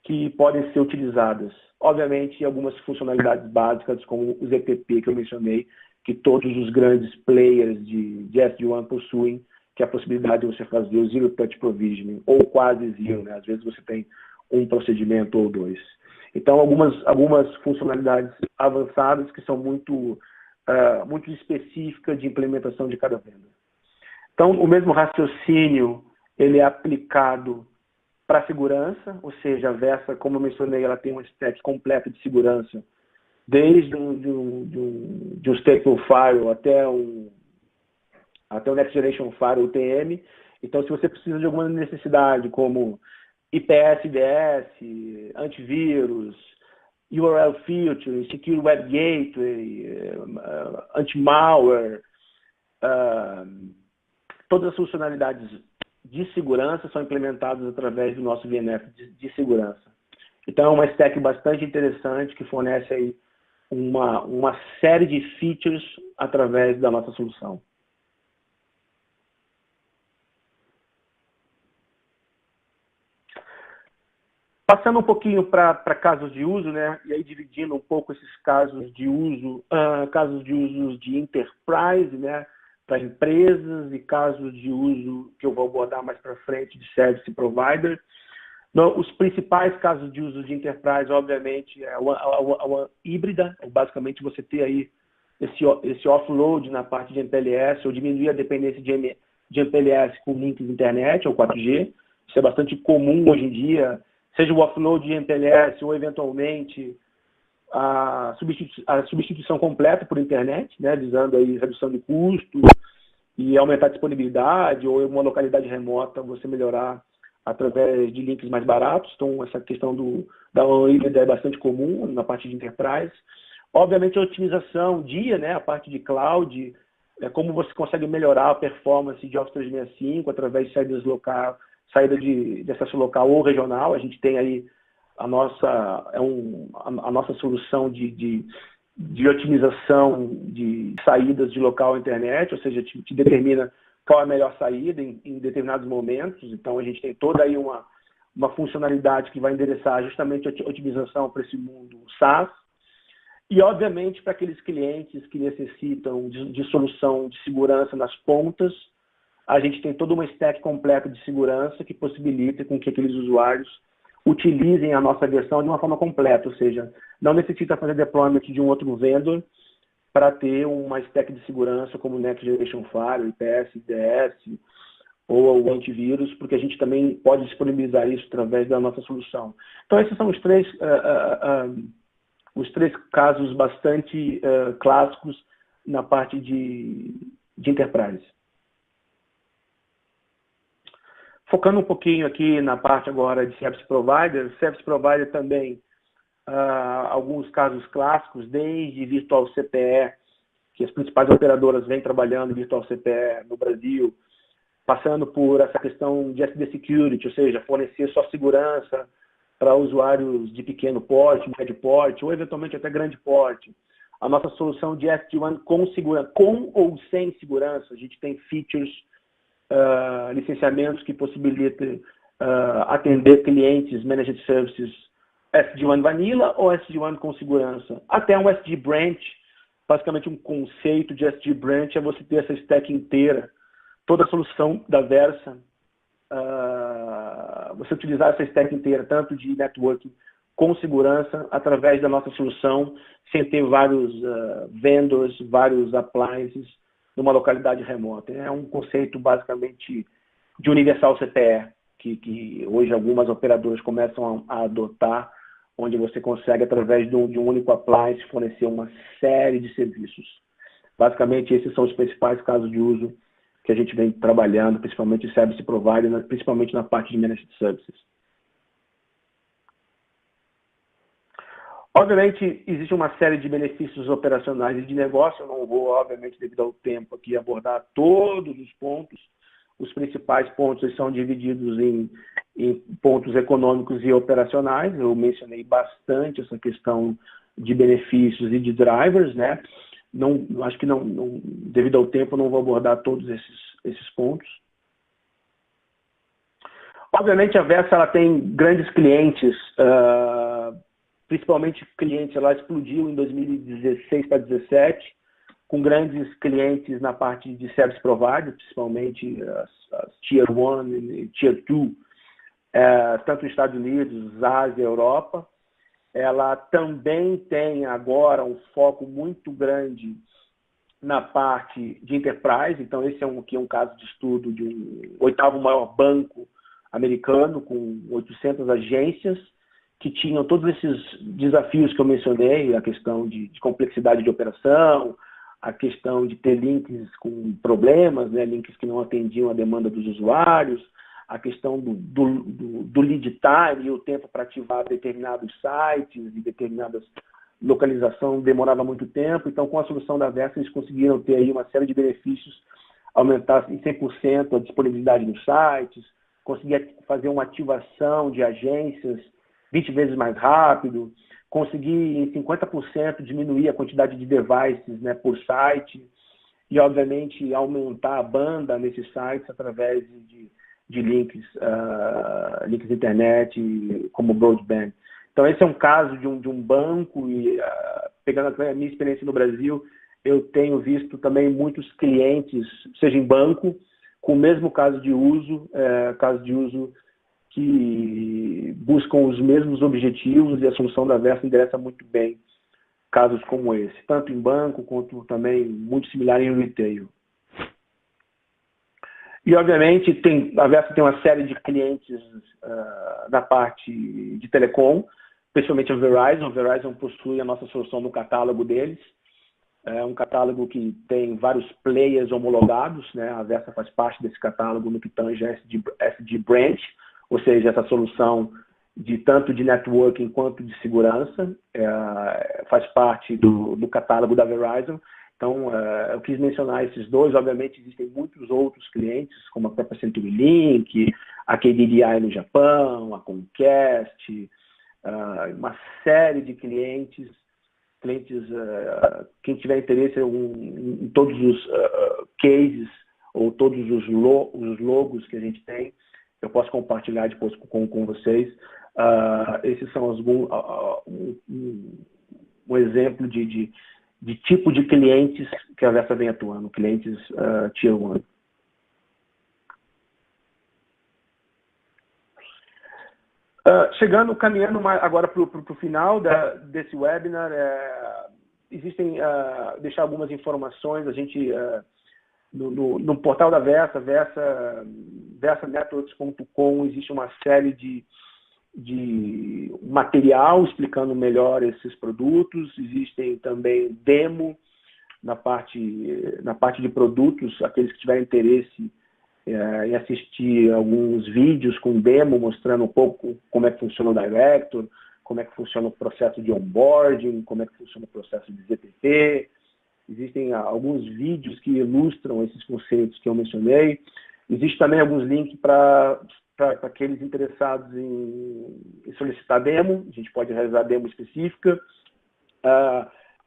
que podem ser utilizadas. Obviamente, algumas funcionalidades básicas, como o ZTP que eu mencionei, que todos os grandes players de SD-WAN possuem, que é a possibilidade de você fazer o Zero Touch Provisioning, ou quase zero, né? Às vezes você tem um procedimento ou dois. Então, algumas funcionalidades avançadas que são muito específicas de implementação de cada venda. Então, o mesmo raciocínio ele é aplicado para a segurança, ou seja, a Versa, como eu mencionei, ela tem uma stack completa de segurança, desde um Stateful Firewall até o Next Generation Firewall UTM. Então, se você precisa de alguma necessidade, como IPS, IDS, antivírus, URL filtering, Secure Web Gateway, anti-malware, todas as funcionalidades de segurança são implementadas através do nosso VNF de segurança. Então, é uma stack bastante interessante que fornece aí uma série de features através da nossa solução. Passando um pouquinho para casos de uso, né? E aí dividindo um pouco esses casos de uso, casos de uso de enterprise, né? Para empresas, e casos de uso que eu vou abordar mais para frente de service provider. Os principais casos de uso de enterprise, obviamente, é a híbrida, basicamente você ter aí esse offload na parte de MPLS, ou diminuir a dependência de MPLS com links de internet, ou 4G. Isso é bastante comum hoje em dia, seja o offload de MPLS ou, eventualmente, a substituição completa por internet, né, visando aí redução de custo e aumentar a disponibilidade, ou em uma localidade remota você melhorar através de links mais baratos. Então, essa questão da híbrida é bastante comum na parte de enterprise. Obviamente, a otimização, né, a parte de cloud, como você consegue melhorar a performance de Office 365 através de saída de acesso local ou regional. A gente tem aí a nossa solução de otimização de saídas de local à internet, ou seja, te determina qual é a melhor saída em determinados momentos. Então, a gente tem toda aí uma funcionalidade que vai endereçar justamente a otimização para esse mundo SaaS. E, obviamente, para aqueles clientes que necessitam de solução de segurança nas pontas, a gente tem toda uma stack completa de segurança que possibilita com que aqueles usuários utilizem a nossa versão de uma forma completa, ou seja, não necessita fazer deployment de um outro vendor para ter uma stack de segurança como Next Generation Firewall, IPS, IDS ou o antivírus, porque a gente também pode disponibilizar isso através da nossa solução. Então, esses são os três casos bastante clássicos na parte de enterprise. Focando um pouquinho aqui na parte agora de Service Provider também, alguns casos clássicos, desde Virtual CPE, que as principais operadoras vêm trabalhando em Virtual CPE no Brasil, passando por essa questão de SD Security, ou seja, fornecer só segurança para usuários de pequeno porte, médio porte, ou eventualmente até grande porte. A nossa solução de SD-WAN com segurança, com ou sem segurança, a gente tem features, licenciamentos que possibilitam atender clientes Managed Services SD-WAN Vanilla ou SD-WAN com segurança. Até um SD Branch, basicamente um conceito de SD Branch é você ter essa stack inteira, toda a solução da Versa, você utilizar essa stack inteira, tanto de networking com segurança, através da nossa solução, sem ter vários vendors, vários appliances, numa localidade remota. É um conceito, basicamente, de Universal CPE, que hoje algumas operadoras começam a adotar, onde você consegue, através de um único appliance, fornecer uma série de serviços. Basicamente, esses são os principais casos de uso que a gente vem trabalhando, principalmente Service Provider, principalmente na parte de Managed Services. Obviamente, existe uma série de benefícios operacionais e de negócio. Eu não vou, obviamente, devido ao tempo aqui, abordar todos os pontos. Os principais pontos são divididos em pontos econômicos e operacionais. Eu mencionei bastante essa questão de benefícios e de drivers, né? Acho que devido ao tempo, não vou abordar todos esses pontos. Obviamente, a Versa ela tem grandes clientes, principalmente clientes, ela explodiu em 2016 para 2017, com grandes clientes na parte de Service Provider, principalmente as Tier 1 e Tier 2, tanto nos Estados Unidos, Ásia, Europa. Ela também tem agora um foco muito grande na parte de Enterprise. Então, esse é um caso de estudo de um 8º maior banco americano, com 800 agências, que tinham todos esses desafios que eu mencionei, a questão de complexidade de operação, a questão de ter links com problemas, né, links que não atendiam a demanda dos usuários, a questão do lead time e o tempo para ativar determinados sites e determinadas localização demorava muito tempo. Então, com a solução da Versa, eles conseguiram ter aí uma série de benefícios, aumentar em 100% a disponibilidade dos sites, conseguir fazer uma ativação de agências 20 vezes mais rápido, conseguir em 50% diminuir a quantidade de devices, né, por site e, obviamente, aumentar a banda nesses sites através de links internet como broadband. Então, esse é um caso de um banco e, pegando a minha experiência no Brasil, eu tenho visto também muitos clientes, seja em banco, com o mesmo caso de uso que buscam os mesmos objetivos, e a solução da Versa endereça muito bem casos como esse, tanto em banco quanto também muito similar em retail. E, obviamente, a Versa tem uma série de clientes na parte de telecom, principalmente a Verizon. A Verizon possui a nossa solução no catálogo deles. É um catálogo que tem vários players homologados, né? A Versa faz parte desse catálogo no que tange SD Branch, ou seja, essa solução tanto de networking quanto de segurança, faz parte do catálogo da Verizon. Então, eu quis mencionar esses dois. Obviamente, existem muitos outros clientes, como a própria CenturyLink, a KDDI no Japão, a Comcast, uma série de clientes. Quem tiver interesse em todos os cases ou todos os logos que a gente tem, eu posso compartilhar depois com vocês. Esses são um exemplo de tipo de clientes que a Versa vem atuando, clientes Tier 1. Caminhando agora para o final desse webinar, deixar algumas informações. A gente, no portal da Versa, versanetworks.com, existe uma série de material explicando melhor esses produtos. Existem também demo na parte de produtos. Aqueles que tiverem interesse em assistir alguns vídeos com demo mostrando um pouco como é que funciona o Director, como é que funciona o processo de onboarding, como é que funciona o processo de ZPP. Existem alguns vídeos que ilustram esses conceitos que eu mencionei. Existe também alguns links para aqueles interessados em solicitar demo. A gente pode realizar demo específica.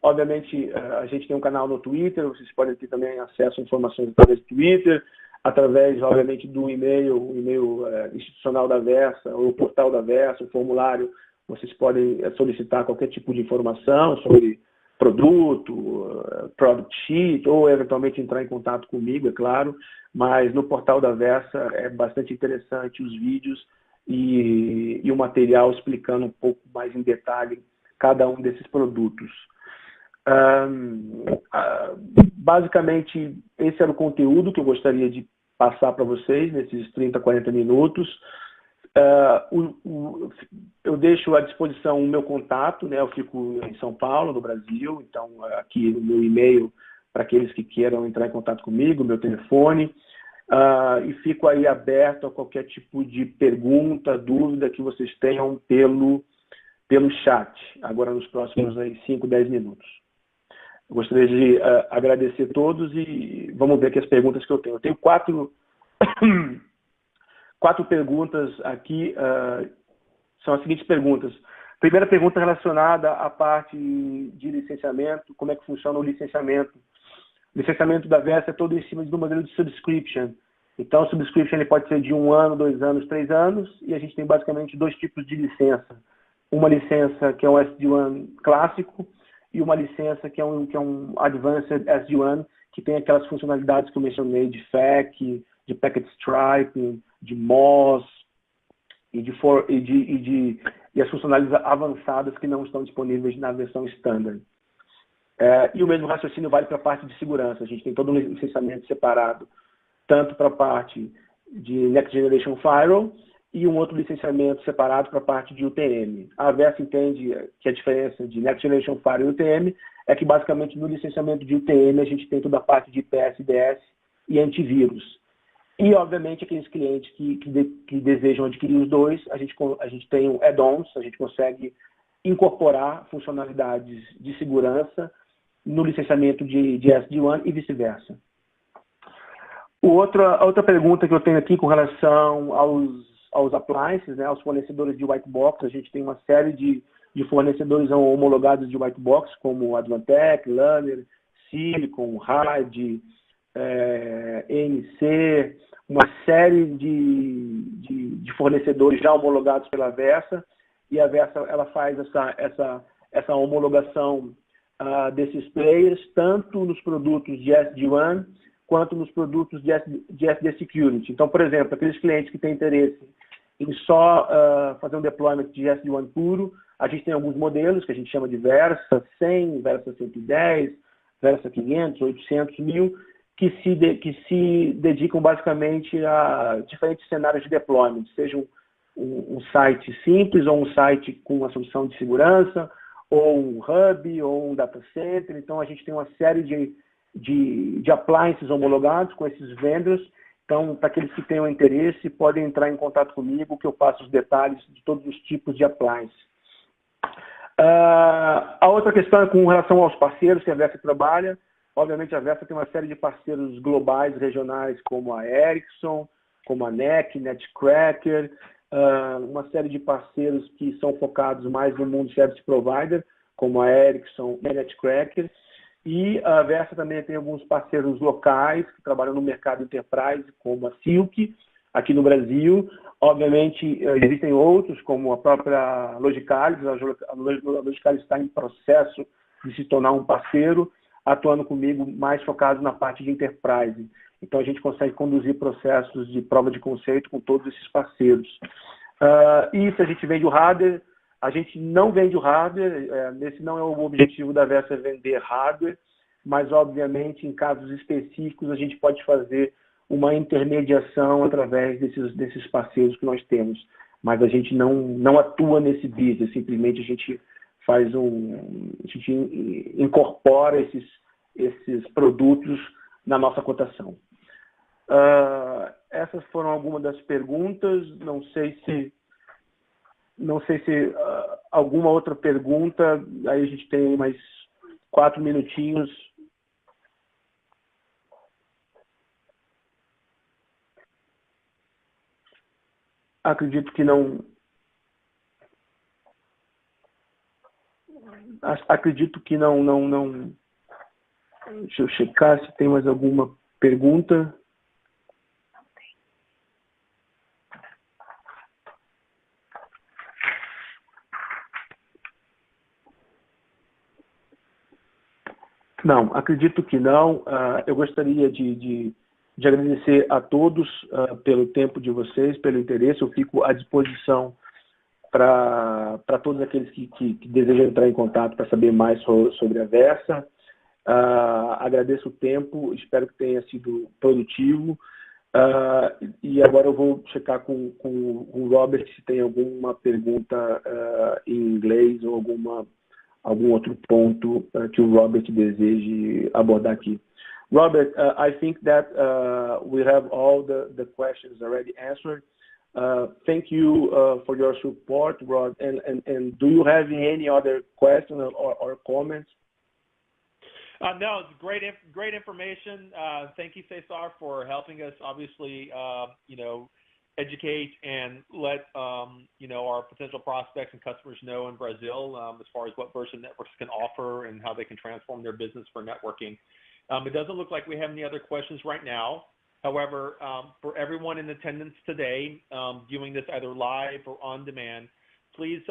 Obviamente, a gente tem um canal no Twitter. Vocês podem ter também acesso a informações através do Twitter, através, obviamente, do e-mail institucional da Versa, ou o portal da Versa, o formulário. Vocês podem solicitar qualquer tipo de informação sobre produto, product sheet, ou eventualmente entrar em contato comigo, é claro. Mas no portal da Versa é bastante interessante os vídeos e o material explicando um pouco mais em detalhe cada um desses produtos. Basicamente, esse era o conteúdo que eu gostaria de passar para vocês nesses 30, 40 minutos. Eu deixo à disposição o meu contato, né? Eu fico em São Paulo, no Brasil, então aqui no meu e-mail para aqueles que queiram entrar em contato comigo, meu telefone, e fico aí aberto a qualquer tipo de pergunta, dúvida que vocês tenham pelo chat, agora nos próximos aí, 5, 10 minutos. Eu gostaria de agradecer a todos e vamos ver aqui as perguntas que eu tenho. Eu tenho quatro perguntas aqui, são as seguintes perguntas. Primeira pergunta relacionada à parte de licenciamento, como é que funciona o licenciamento. O licenciamento da Versa é todo em cima do modelo de subscription. Então, o subscription ele pode ser de 1 ano, 2 anos, 3 anos, e a gente tem basicamente 2 tipos de licença. Uma licença que é um SD-WAN clássico e uma licença que é um Advanced SD-WAN, que tem aquelas funcionalidades que eu mencionei de FAC, de Packet Striping, de MOS e as funcionalidades avançadas que não estão disponíveis na versão standard. E o mesmo raciocínio vale para a parte de segurança. A gente tem todo um licenciamento separado, tanto para a parte de Next Generation Firewall e um outro licenciamento separado para a parte de UTM. A Versa entende que a diferença de Next Generation Firewall e UTM é que, basicamente, no licenciamento de UTM, a gente tem toda a parte de IPS, DS e antivírus. E, obviamente, aqueles clientes que desejam adquirir os dois, a gente tem um add-ons, a gente consegue incorporar funcionalidades de segurança no licenciamento de SD-WAN e vice-versa. A outra pergunta que eu tenho aqui com relação aos appliances, né, aos fornecedores de white box, a gente tem uma série de fornecedores homologados de white box, como Advantech, Lanner, Silicon, RAD, ENC, uma série de fornecedores já homologados pela Versa, e a Versa ela faz essa homologação desses players, tanto nos produtos de SD-WAN, quanto nos produtos de SD Security. Então, por exemplo, aqueles clientes que têm interesse em só fazer um deployment de SD-WAN puro, a gente tem alguns modelos que a gente chama de Versa 100, Versa 110, Versa 500, 800, 1000, que se dedicam basicamente a diferentes cenários de deployment, seja um site simples ou um site com uma solução de segurança, ou um hub, ou um data center. Então, a gente tem uma série de appliances homologados com esses vendors. Então, para aqueles que tenham interesse, podem entrar em contato comigo, que eu passo os detalhes de todos os tipos de appliances. A outra questão é com relação aos parceiros que a Versa trabalha. Obviamente, a Versa tem uma série de parceiros globais, regionais, como a Ericsson, como a NEC, Netcracker, uma série de parceiros que são focados mais no mundo service provider, como a Ericsson e a Netcracker. E a Versa também tem alguns parceiros locais que trabalham no mercado enterprise, como a Silk, aqui no Brasil. Obviamente, existem outros, como a própria Logicalis. A Logicalis está em processo de se tornar um parceiro, atuando comigo mais focado na parte de enterprise. Então, a gente consegue conduzir processos de prova de conceito com todos esses parceiros. E se a gente vende o hardware, a gente não vende o hardware, esse não é o objetivo da Versa vender hardware, mas, obviamente, em casos específicos, a gente pode fazer uma intermediação através desses parceiros que nós temos. Mas a gente não atua nesse business, simplesmente a gente a gente incorpora esses produtos na nossa cotação. Essas foram algumas das perguntas. Não sei se alguma outra pergunta. Aí a gente tem mais 4 minutinhos. Acredito que não. Acredito que não. Deixa eu checar se tem mais alguma pergunta. Não, acredito que não. Eu gostaria de de agradecer a todos pelo tempo de vocês, pelo interesse. Eu fico à disposição para todos aqueles que desejam entrar em contato para saber mais sobre a Versa. Agradeço o tempo, espero que tenha sido produtivo. E agora eu vou checar com o Robert se tem alguma pergunta em inglês ou algum outro ponto que o Robert deseje abordar aqui. Robert, I think that we have all the questions already answered. Thank you for your support, Rod. And do you have any other questions or comments? No, it's great information. Thank you, Cesar, for helping us, obviously, educate and let, our potential prospects and customers know in Brazil as far as what Versa Networks can offer and how they can transform their business for networking. It doesn't look like we have any other questions right now. However, for everyone in attendance today, viewing this either live or on demand, please,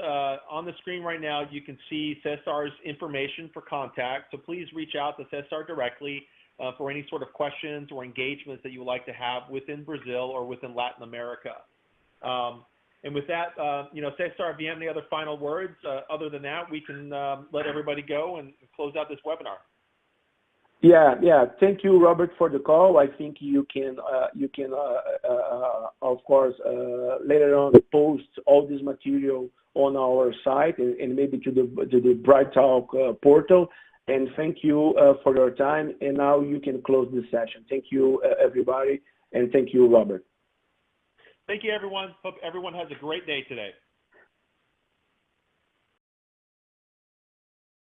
on the screen right now, you can see Cesar's information for contact. So please reach out to Cesar directly for any sort of questions or engagements that you would like to have within Brazil or within Latin America. And with that, Cesar, if you have any other final words, other than that, we can let everybody go and close out this webinar. Yeah. Thank you, Robert, for the call. I think you can of course, later on post all this material on our site and maybe to the BrightTalk portal. And thank you for your time. And now you can close this session. Thank you, everybody, and thank you, Robert. Thank you, everyone. Hope everyone has a great day today.